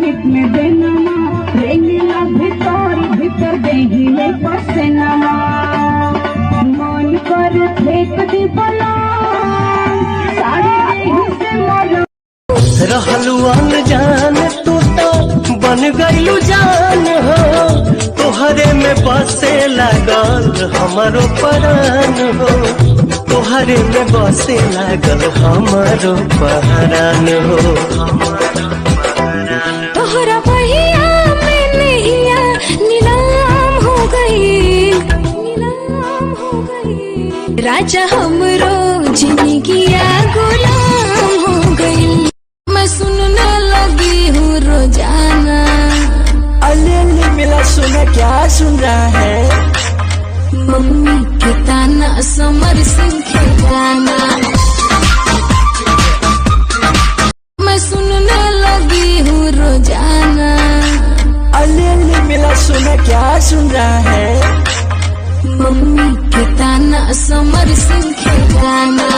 हित में देना रेंगला भीतर देहिले पसेना मन कर फेंक दी बला साड़ी देही से मोला रहलू अनजान तू तो बन गईलू जान हो तोहरे में बसे लागल हमारो परान हो तोहरे में बसे लागल हमारो परान हो तोहरा बहिया में नैया नीलाम हो गई राजा हमरो जिंदगिया गुलाम हो गई मैं सुनने लगी हूँ रोजाना अले मिला सुना क्या सुन रहा है मम्मी के ताना समर सिंह के गाना मैं सुनने लगी हूँ रोजाना अले मिला सुना क्या सुन रहा है मम्मी के ताना समर सिंह के गाना